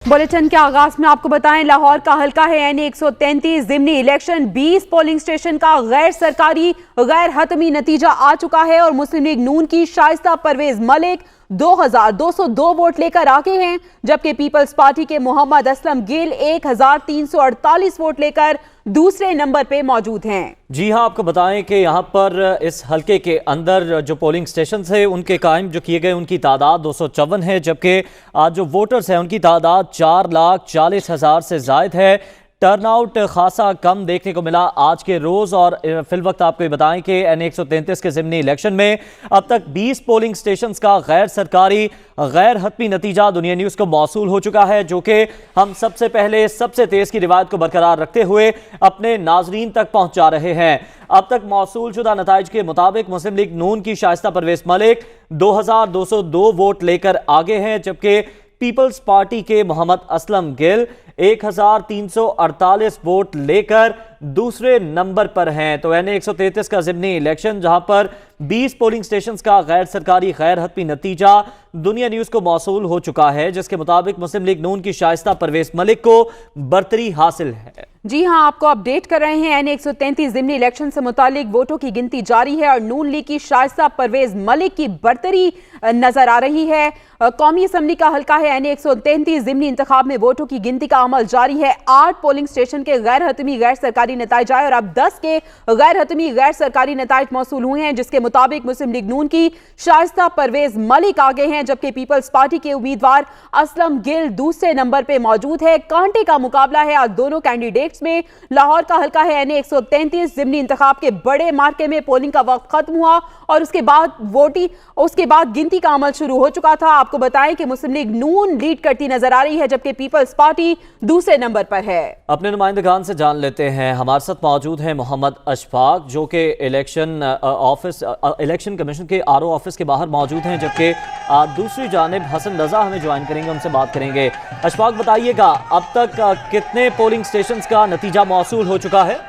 Bulletin के आगाज में आपको बताएं, लाहौर का हल्का है एन 133 ज़िमनी इलेक्शन। 20 पोलिंग स्टेशन का गैर सरकारी गैर हतमी नतीजा आ चुका है और मुस्लिम लीग नून की शाइस्ता परवेज मलिक 2202 वोट लेकर आगे हैं, जबकि पीपल्स पार्टी के मोहम्मद असलम गिल 1348 वोट लेकर दूसरे नंबर पे मौजूद हैं। जी हां, आपको बताएं कि यहां पर इस हलके के अंदर जो पोलिंग स्टेशन है उनके कायम जो किए गए उनकी तादाद 254 है, जबकि आज जो वोटर्स हैं उनकी तादाद 4,40,000 से ज़ायद है। टर्नआउट खासा कम देखने को मिला आज के रोज़। और फिल वक्त आपको ये बताएं कि एन 133 के ज़िमनी इलेक्शन में अब तक 20 पोलिंग स्टेशंस का गैर सरकारी गैर हतमी नतीजा दुनिया न्यूज़ को मौसूल हो चुका है, जो कि हम सबसे पहले सबसे तेज़ की रिवायत को बरकरार रखते हुए अपने नाजरीन तक पहुँचा रहे हैं। अब तक मौसूल शुदा नताइज के मुताबिक मुस्लिम लीग नून की शाइस्ता परवेज मलिक 2202 वोट लेकर आगे हैं, जबकि पीपल्स पार्टी के मोहम्मद असलम गिल 1348 वोट लेकर दूसरे नंबर पर हैं। तो एन 133 का ज़िमनी इलेक्शन जहां पर 20 पोलिंग स्टेशंस का गैर सरकारी गैर हतमी नतीजा दुनिया न्यूज़ को मौसूल हो चुका है, जिसके मुताबिक मुस्लिम लीग नून की शाइस्ता परवेज मलिक को बरतरी हासिल है। जी हां, आपको अपडेट कर रहे हैं। एन 133 ज़िमनी इलेक्शन से मुतालिक वोटों की गिनती जारी है और नून लीग की शाइस्ता परवेज मलिक की बरतरी नजर आ रही है। कौमी असम्बली का हल्का है एन 133 ज़िमनी इंतखाब में वोटों की गिनती का अमल जारी है। 8 पोलिंग स्टेशन के गैर हतमी गैर सरकारी नताइज आए और अब 10 के गैर हतमी गैर सरकारी नताइज मौसूल हुए हैं, जिसके मुताबिक मुस्लिम लीग नून की शाइस्ता परवेज मलिक आगे हैं, जबकि पीपल्स पार्टी के उम्मीदवार असलम गिल दूसरे नंबर पर मौजूद है। कांटे का मुकाबला है आज दोनों कैंडिडेट्स में। लाहौर का हल्का है एन 133 ज़िमनी इंतखाब के बड़े मार्के में पोलिंग का वक्त खत्म हुआ और उसके बाद गिनती का अमल शुरू हो चुका था। आपको बताएं कि मुस्लिम लीग नून लीड करती नजर आ रही है, जबकि पीपल्स पार्टी दूसरे नंबर पर है। अपने नुमाइंदगान से जान लेते हैं। हमारे साथ मौजूद हैं मोहम्मद अशफाक, जो कि इलेक्शन कमीशन के आरओ ऑफिस के बाहर मौजूद हैं, जबकि दूसरी जानिब हसन रजा हमें ज्वाइन करेंगे, उनसे बात करेंगे। अशफाक, बताइएगा अब तक कितने पोलिंग स्टेशन का नतीजा मौसूल हो चुका है?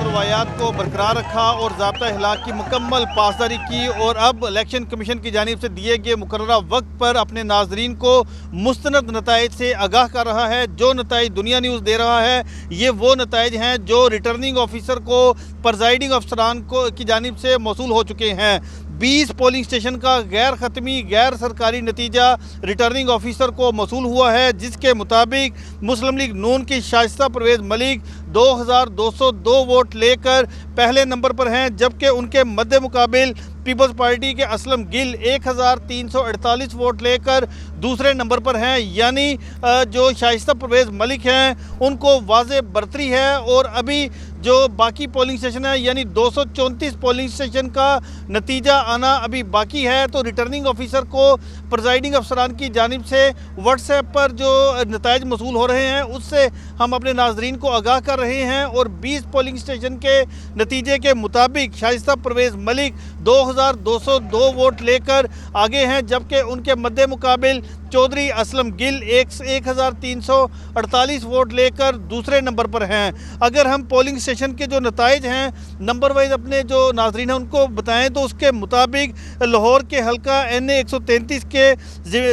रवायात को बरकरार रखा और ज़ाब्ता इखलाक की मुकम्मल पासदारी की और अब इलेक्शन कमीशन की जानिब से दिए गए मुकर्ररा वक्त पर अपने नाजरीन को मुस्तनद नताइज से आगाह कर रहा है। जो नताइज दुनिया न्यूज़ दे रहा है ये वो नताइज हैं जो रिटर्निंग ऑफिसर को प्रिजाइडिंग अफसरान को की जानिब से मौसूल हो चुके हैं। 20 पोलिंग स्टेशन का गैर ख़त्मी गैर सरकारी नतीजा रिटर्निंग ऑफिसर को मौसूल हुआ है, जिसके मुताबिक मुस्लिम लीग नून की शाइस्ता परवेज मलिक 2202 वोट लेकर पहले नंबर पर हैं, जबकि उनके मद्दे मुकाबिल पीपल्स पार्टी के असलम गिल 1348 वोट लेकर दूसरे नंबर पर हैं। यानी जो शाइस्ता परवेज मलिक हैं उनको वाज़े बरतरी है और अभी जो बाकी पोलिंग स्टेशन है यानी 234 पोलिंग स्टेशन का नतीजा आना अभी बाकी है। तो रिटर्निंग ऑफिसर को प्रिजाइडिंग अफसरान की जानिब से व्हाट्सएप पर जो नताइज मौसूल हो रहे हैं उससे हम अपने नाजरीन को आगाह कर रहे हैं और 20 पोलिंग स्टेशन के नतीजे के मुताबिक शाइस्ता परवेज मलिक 2202 वोट लेकर आगे हैं, जबकि उनके मद्दे मुकाबिल चौधरी असलम गिल 1348 वोट लेकर दूसरे नंबर पर हैं। अगर हम पोलिंग स्टेशन के जो नताइज हैं नंबर वाइज अपने जो नाजरीन हैं उनको बताएं तो उसके मुताबिक लाहौर के हल्का एन 133 के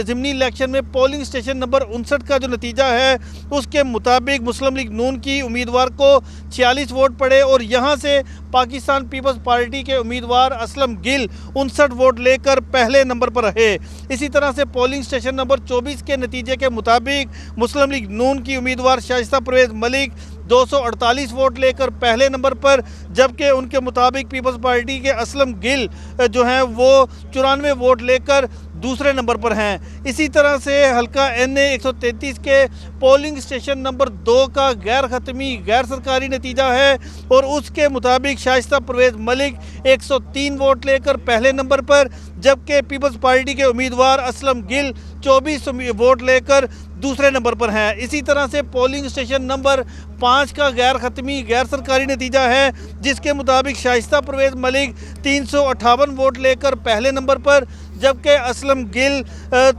ज़िमनी इलेक्शन में पोलिंग स्टेशन नंबर 59 का जो नतीजा है उसके मुताबिक मुस्लिम लीग नून की उम्मीदवार को 46 वोट पड़े और यहाँ से पाकिस्तान पीपल्स पार्टी के उम्मीदवार असलम गिल 59 वोट लेकर पहले नंबर पर रहे। इसी तरह से पोलिंग स्टेशन नंबर 24 के नतीजे के मुताबिक मुस्लिम लीग नून की उम्मीदवार शाइस्ता परवेज मलिक 248 वोट लेकर पहले नंबर पर, जबकि उनके मुताबिक पीपल्स पार्टी के असलम गिल जो हैं वो 94 वोट लेकर दूसरे नंबर पर हैं। इसी तरह से हल्का एन 133 के पोलिंग स्टेशन नंबर 2 का गैर ख़त्मी गैर सरकारी नतीजा है और उसके मुताबिक शाइस्ता परवेज मलिक 103 वोट लेकर पहले नंबर पर, जबकि पीपल्स पार्टी के उम्मीदवार असलम गिल 24 वोट लेकर दूसरे नंबर पर हैं। इसी तरह से पोलिंग स्टेशन नंबर 5 का गैर ख़त्मी गैर सरकारी नतीजा है, जिसके मुताबिक शाइस्ता परवेज मलिक 358 वोट लेकर पहले नंबर पर, जबकि असलम गिल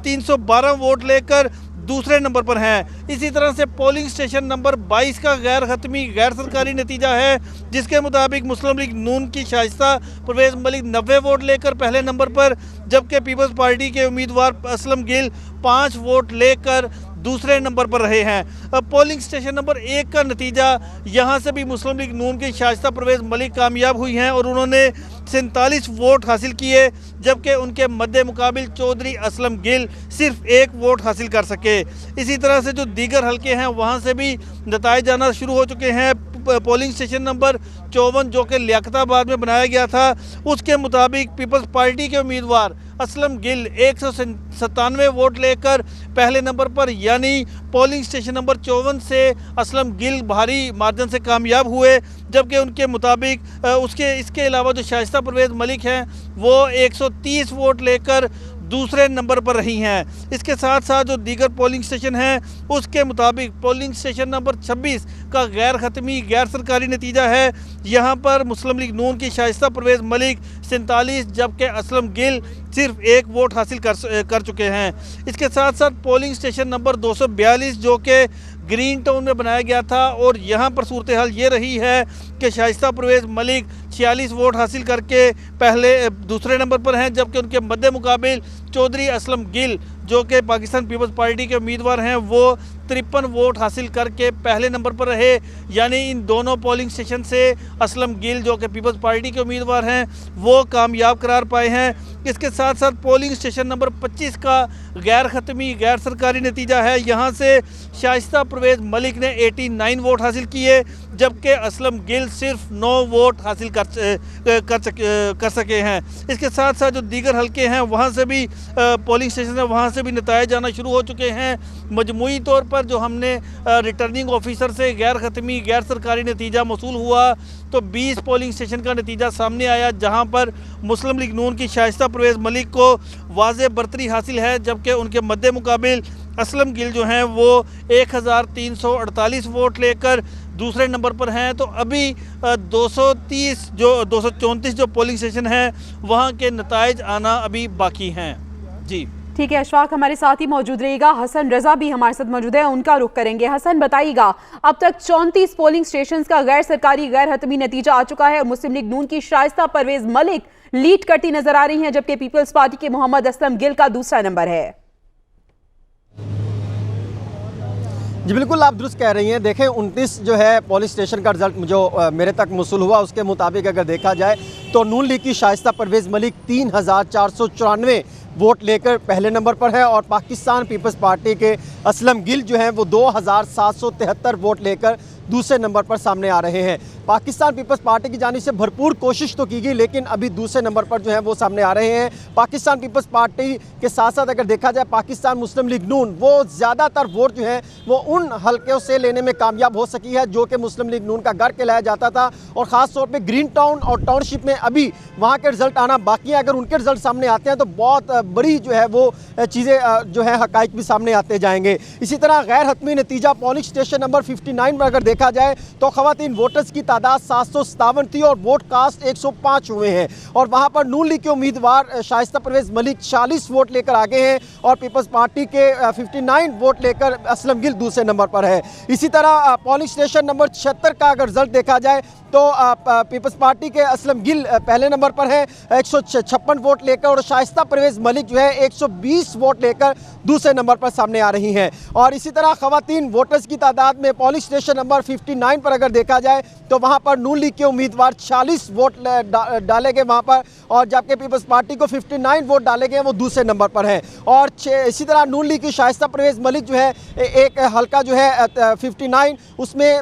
312 वोट लेकर दूसरे नंबर पर हैं। इसी तरह से पोलिंग स्टेशन नंबर 22 का गैर हतमी गैर सरकारी नतीजा है, जिसके मुताबिक मुस्लिम लीग नून की शाइस्ता परवेज मलिक 90 वोट लेकर पहले नंबर पर, जबकि पीपल्स पार्टी के उम्मीदवार असलम गिल 5 वोट लेकर दूसरे नंबर पर रहे हैं। अब पोलिंग स्टेशन नंबर 1 का नतीजा, यहाँ से भी मुस्लिम लीग नून की शाइस्ता परवेज मलिक कामयाब हुई हैं और उन्होंने 47 वोट हासिल किए, जबकि उनके मद्दे मुकाबिल चौधरी असलम गिल सिर्फ 1 वोट हासिल कर सके। इसी तरह से जो दीगर हलके हैं वहाँ से भी नताइज आना शुरू हो चुके हैं। पोलिंग स्टेशन नंबर 54 जो कि लियाकताबाद में बनाया गया था, उसके मुताबिक पीपल्स पार्टी के उम्मीदवार असलम गिल 197 वोट लेकर पहले नंबर पर, यानी पोलिंग स्टेशन नंबर 54 से असलम गिल भारी मार्जिन से कामयाब हुए, जबकि उनके मुताबिक इसके अलावा जो शाइस्ता परवेज मलिक हैं वो 130 वोट लेकर दूसरे नंबर पर रही हैं। इसके साथ साथ जो दीगर पोलिंग स्टेशन हैं उसके मुताबिक पोलिंग स्टेशन नंबर 26 का गैर खत्मी गैर सरकारी नतीजा है। यहाँ पर मुस्लिम लीग नून की शाइस्ता परवेज मलिक 47, जबकि असलम गिल सिर्फ 1 वोट हासिल कर चुके हैं। इसके साथ साथ पोलिंग स्टेशन नंबर 242 जो कि ग्रीन टाउन में बनाया गया था, और यहाँ पर सूरत हाल ये रही है कि शाइस्ता परवेज मलिक 46 वोट हासिल करके दूसरे नंबर पर हैं, जबकि उनके मद्दे मुकाबिल चौधरी असलम गिल जो कि पाकिस्तान पीपल्स पार्टी के उम्मीदवार हैं वो 53 वोट हासिल करके पहले नंबर पर रहे। यानी इन दोनों पोलिंग स्टेशन से असलम गिल जो कि पीपल्स पार्टी के उम्मीदवार हैं वो कामयाब करार पाए हैं। इसके साथ साथ पोलिंग स्टेशन नंबर 25 का गैर खत्मी गैर सरकारी नतीजा है। यहाँ से शाइस्ता परवेज मलिक ने 89 वोट हासिल किए, जबकि असलम गिल सिर्फ 9 वोट हासिल कर सके हैं। इसके साथ साथ जो दीगर हलके हैं वहाँ से भी पोलिंग स्टेशन है, वहाँ से भी नताइज आना शुरू हो चुके हैं। मजमूई तौर पर जो हमने रिटर्निंग ऑफिसर से गैर खत्मी गैर सरकारी नतीजा मौसूल हुआ तो 20 पोलिंग स्टेशन का नतीजा सामने आया, जहाँ पर मुस्लिम लीग नून की शाइस्ता परवेज मलिक को वाज़े बरतरी हासिल है, जबकि उनके मद्दे मुकाबिल असलम गिल जो हैं वो 1348 वोट लेकर दूसरे नंबर पर हैं। तो अभी 234 जो पोलिंग स्टेशन हैं वहाँ के नताइज आना अभी बाकी हैं। जी ठीक है, अशफाक हमारे साथ ही मौजूद रहेगा। हसन रजा भी हमारे साथ मौजूद है, उनका रुख करेंगे। हसन बताइएगा, अब तक 34 पोलिंग स्टेशन का गैर सरकारी गैर हतमी नतीजा आ चुका है और मुस्लिम लीग नून की शाइस्ता परवेज मलिक लीड करती नजर आ रही हैं, जबकि पीपल्स पार्टी के मोहम्मद असलम गिल का दूसरा नंबर है। जी बिल्कुल, आप दुरुस्त कह रही हैं। देखें 29 जो है पोलिंग स्टेशन का रिजल्ट जो मेरे तक मौसूल हुआ उसके मुताबिक अगर देखा जाए तो नून लीग की शाइस्ता परवेज मलिक 3494 वोट लेकर पहले नंबर पर है, और पाकिस्तान पीपल्स पार्टी के असलम गिल जो हैं वो 2773 वोट लेकर दूसरे नंबर पर सामने आ रहे हैं। पाकिस्तान पीपल्स पार्टी की जानिब से भरपूर कोशिश तो की गई, लेकिन अभी दूसरे नंबर पर जो है वो सामने आ रहे हैं। पाकिस्तान पीपल्स पार्टी के साथ साथ अगर देखा जाए पाकिस्तान मुस्लिम लीग नून वो ज़्यादातर वोट जो है वो उन हलकों से लेने में कामयाब हो सकी है जो कि मुस्लिम लीग नून का गढ़ कहलाया जाता था, और ख़ास तौर पर ग्रीन टाउन और टाउनशिप में अभी वहाँ के रिजल्ट आना बाकी है। अगर उनके रिजल्ट सामने आते हैं तो बहुत बड़ी जो है वो चीज़ें जो है हकाइक भी सामने आते जाएंगे। इसी तरह गैर हतमी नतीजा पोलिंग स्टेशन नंबर 59 में अगर देखा जाए तो ख़वातीन वोटर्स की तादाद 757 थी और वोट कास्ट 105 हुए हैं, और वहां पर नून लीग के उम्मीदवार शाइस्ता परवेज मलिक 40 वोट लेकर आगे हैं और पीपल्स पार्टी के 59 वोट लेकर असलम गिल दूसरे नंबर पर है। इसी तरह पोलिंग स्टेशन नंबर 76 का अगर रिजल्ट देखा जाए तो पीपल्स पार्टी के असलम गिल पहले नंबर पर है 156 वोट लेकर, और शाइस्ता परवेज मलिक जो है 120 वोट लेकर दूसरे नंबर पर सामने आ रही हैं। और इसी तरह ख़वातीन वोटर्स की तादाद में पोलिंग स्टेशन नंबर 59 पर अगर देखा जाए तो वहां पर नून लीग के उम्मीदवार 40 वोट डाले गए वहां पर, और जबकि पीपल्स पार्टी को 59 वोट डाले गए वो दूसरे नंबर पर है। और इसी तरह नून लीग की शाइस्ता परवेज मलिक जो है एक हल्का जो है 59 उसमें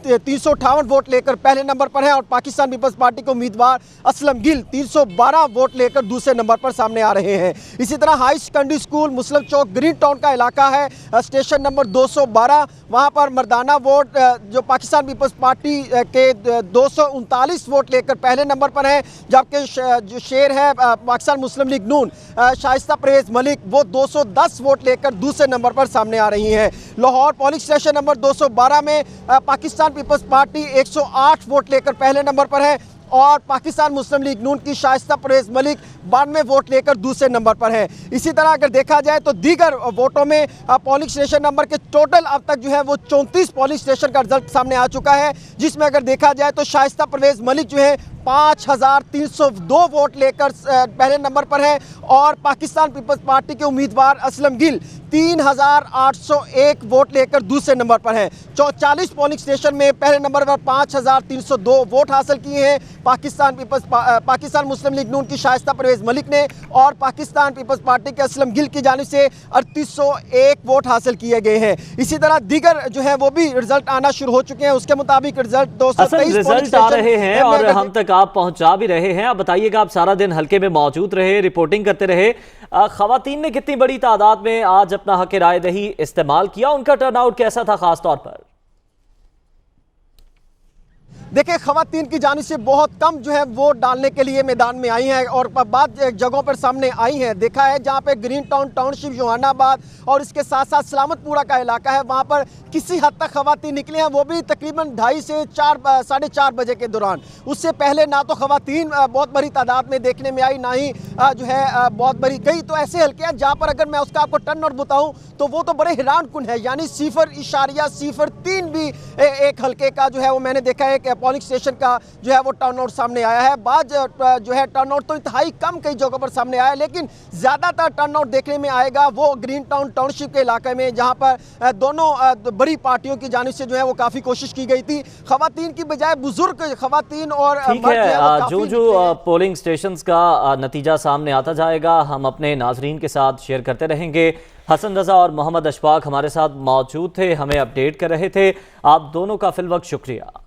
358 वोट लेकर पहले नंबर पर है, और पाकिस्तान पीपल्स पार्टी के उम्मीदवार असलम गिल 312 वोट लेकर दूसरे नंबर पर सामने आ रहे हैं। इसी तरह हाई सेकेंडरी स्कूल मुस्लिम चौक ग्रीन टाउन का इलाका है, स्टेशन नंबर 212, वहां पर मर्दाना वोट जो पाकिस्तान पीपल्स पार्टी के 239 वोट लेकर पहले नंबर पर है, जबकि जो शेर है पाकिस्तान मुस्लिम लीग नून शाइस्ता परवेज मलिक वो 210 वोट लेकर दूसरे नंबर पर सामने आ रही हैं। लाहौर पोलिंग स्टेशन नंबर 212 में पाकिस्तान पीपल्स पार्टी 108 वोट लेकर पहले नंबर पर है, और पाकिस्तान मुस्लिम लीग नून की शाइस्ता परवेज मलिक 92 वोट लेकर दूसरे नंबर पर है। इसी तरह अगर देखा जाए तो दीगर वोटों में पोलिंग स्टेशन नंबर के टोटल अब तक जो है वो 34 पोलिंग स्टेशन का रिजल्ट सामने आ चुका है, जिसमें अगर देखा जाए तो शाइस्ता परवेज मलिक जो है 5302 वोट लेकर पहले नंबर पर है और पाकिस्तान पीपल्स पार्टी के उम्मीदवार असलम गिल 3801 वोट लेकर दूसरे नंबर पर है। 40 पोलिंग स्टेशन में पहले नंबर पर 5302 वोट हासिल किए हैं पाकिस्तान मुस्लिम लीग नून की शाइस्ता परवेज मलिक ने और पाकिस्तान पीपल्स पार्टी के असलम गिल की जानिब से 3801 वोट हासिल किए गए हैं। इसी तरह दीगर जो है वो भी रिजल्ट आना शुरू हो चुके हैं। उसके मुताबिक रिजल्ट 223 रिजल्ट आ रहे हैं और हम तक आप पहुंचा भी रहे हैं। आप बताइएगा, आप सारा दिन हल्के में मौजूद रहे, रिपोर्टिंग करते रहे, खवातीन ने कितनी बड़ी तादाद में आज अपना हक राय दही इस्तेमाल किया, उनका टर्नआउट कैसा था खास तौर पर? देखिए, खवातीन की जानिब से बहुत कम जो है वोट डालने के लिए मैदान में आई हैं और बाद जगहों पर सामने आई हैं। देखा है जहां पे ग्रीन टाउन टाउनशिप जोहानाबाद और इसके साथ साथ सलामतपुरा का इलाका है, वहां पर किसी हद तक खवातीन निकले हैं, वो भी तकरीबन 2:30 से 4:30 बजे के दौरान। उससे पहले ना तो खवातीन बहुत बड़ी तादाद में देखने में आई, ना ही जो है बहुत बड़ी। कई तो ऐसे हल्के हैं जहाँ पर अगर मैं उसका आपको टर्नआउट बताऊँ तो वो तो बड़े हैरान कुन है, यानी 0.03 भी एक हल्के का जो है वो मैंने देखा है पोलिंग स्टेशन का जो है वो टर्नआउट सामने आया है। बाद जो है टर्नआउट तो इंतहाई कम कई जगहों पर सामने आया है, लेकिन ज़्यादातर टर्नआउट देखने में आएगा वो ग्रीन टाउन टाउनशिप के इलाके में, जहां पर दोनों बड़ी पार्टियों की जानिब से जो है वो काफ़ी कोशिश की गई थी। खवातीन की बजाय बुजुर्ग खवातीन और ठीक है, जो पोलिंग स्टेशंस का नतीजा सामने आता जाएगा हम अपने नाजरीन के साथ शेयर करते रहेंगे। हसन रजा और मोहम्मद अशफाक हमारे साथ मौजूद थे, हमें अपडेट कर रहे थे। आप दोनों का फिल वक्त शुक्रिया।